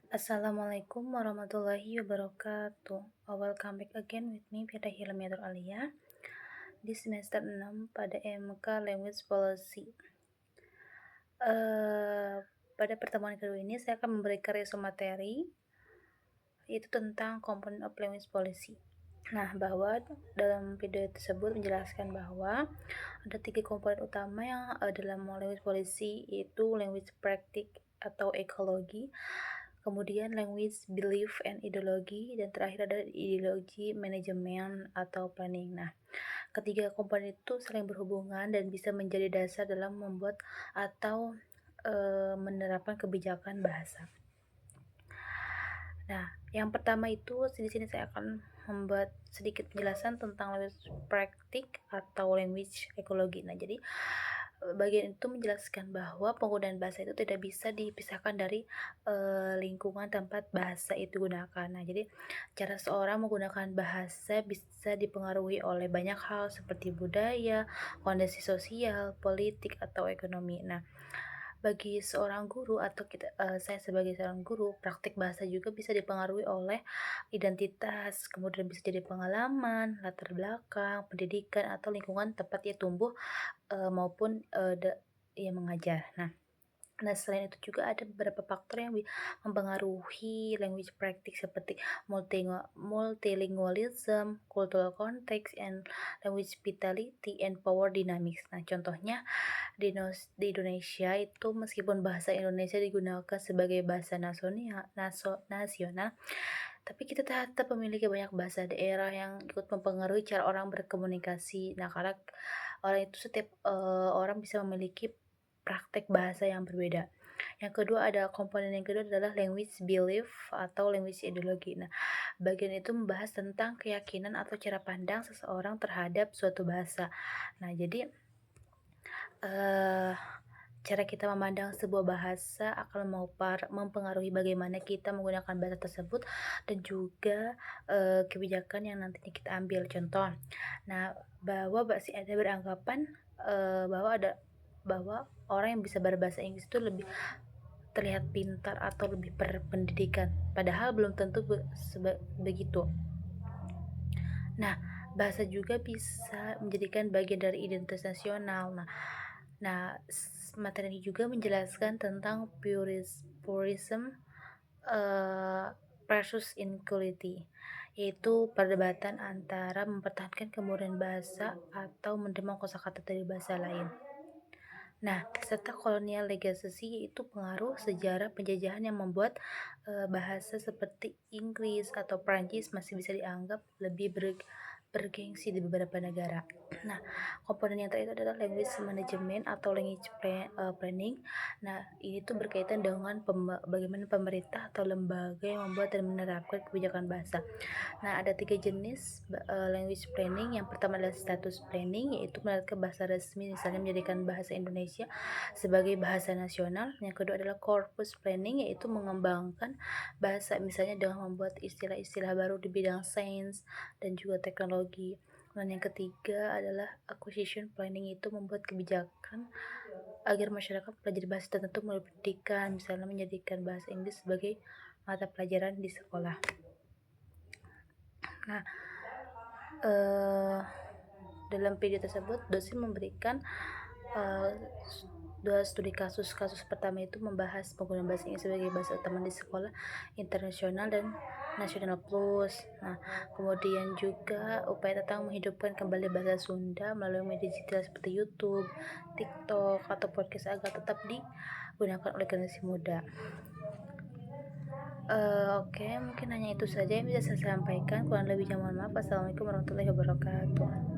Assalamualaikum warahmatullahi wabarakatuh. Welcome back again with me, Firda Hilmiatur Alia, di semester 6 pada MK Language Policy. Pada pertemuan kedua ini saya akan memberikan resume materi, yaitu tentang Component of Language Policy. Nah, bahwa dalam video tersebut menjelaskan bahwa ada 3 komponen utama yang dalam language policy, yaitu language practice atau ekologi, kemudian language belief and ideologi, dan terakhir ada ideologi manajemen atau planning. Nah, ketiga komponen itu saling berhubungan dan bisa menjadi dasar dalam membuat atau menerapkan kebijakan bahasa. Nah, yang pertama itu di sini saya akan membuat sedikit penjelasan tentang language practice atau language ekologi. Nah, jadi bagian itu menjelaskan bahwa penggunaan bahasa itu tidak bisa dipisahkan dari lingkungan tempat bahasa itu gunakan. Nah, jadi cara seorang menggunakan bahasa bisa dipengaruhi oleh banyak hal seperti budaya, kondisi sosial, politik, atau ekonomi. Nah, bagi seorang guru atau saya sebagai seorang guru, praktik bahasa juga bisa dipengaruhi oleh identitas, kemudian bisa jadi pengalaman, latar belakang, pendidikan, atau lingkungan tempat ia tumbuh maupun ia mengajar. Nah, selain itu juga ada beberapa faktor yang mempengaruhi language practice seperti multilingualism, cultural context, and language vitality and power dynamics. Nah, contohnya di Indonesia itu meskipun bahasa Indonesia digunakan sebagai bahasa nasional, tapi kita tetap memiliki banyak bahasa daerah yang ikut mempengaruhi cara orang berkomunikasi. Nah, karena setiap orang bisa memiliki praktek bahasa yang berbeda. Komponen yang kedua adalah language belief atau language ideologi. Nah, bagian itu membahas tentang keyakinan atau cara pandang seseorang terhadap suatu bahasa. Nah, jadi cara kita memandang sebuah bahasa akan mempengaruhi bagaimana kita menggunakan bahasa tersebut dan juga kebijakan yang nantinya kita ambil. Contoh, nah, bahwa masih ada beranggapan bahwa orang yang bisa berbahasa Inggris itu lebih terlihat pintar atau lebih berpendidikan, padahal belum tentu begitu. Nah, bahasa juga bisa menjadikan bagian dari identitas nasional. Nah, materi ini juga menjelaskan tentang purism versus inequality, yaitu perdebatan antara mempertahankan kemurnian bahasa atau menerima kosakata dari bahasa lain. Nah, serta colonial legacy, yaitu pengaruh sejarah penjajahan yang membuat bahasa seperti Inggris atau Prancis masih bisa dianggap lebih bergengsi di beberapa negara. Nah, komponen yang terakhir adalah language management atau language planning. Nah, ini tuh berkaitan dengan bagaimana pemerintah atau lembaga yang membuat dan menerapkan kebijakan bahasa. Nah, ada 3 jenis language planning. Yang pertama adalah status planning, yaitu menerapkan bahasa resmi, misalnya menjadikan bahasa Indonesia sebagai bahasa nasional. Yang kedua adalah corpus planning, yaitu mengembangkan bahasa, misalnya dengan membuat istilah-istilah baru di bidang sains dan juga teknologi. Dan yang ketiga adalah acquisition planning, itu membuat kebijakan agar masyarakat pelajari bahasa tertentu melalui pendidikan, misalnya menjadikan bahasa Inggris sebagai mata pelajaran di sekolah. Nah, dalam video tersebut dosen memberikan dua studi kasus. Kasus pertama itu membahas penggunaan bahasa Inggris sebagai bahasa utama di sekolah internasional dan nasional plus. Nah, kemudian juga upaya tentang menghidupkan kembali bahasa Sunda melalui media digital seperti YouTube, TikTok, atau podcast agar tetap digunakan oleh generasi muda. Oke, mungkin hanya itu saja yang bisa saya sampaikan. Kurang lebihnya mohon maaf. Assalamualaikum warahmatullahi wabarakatuh.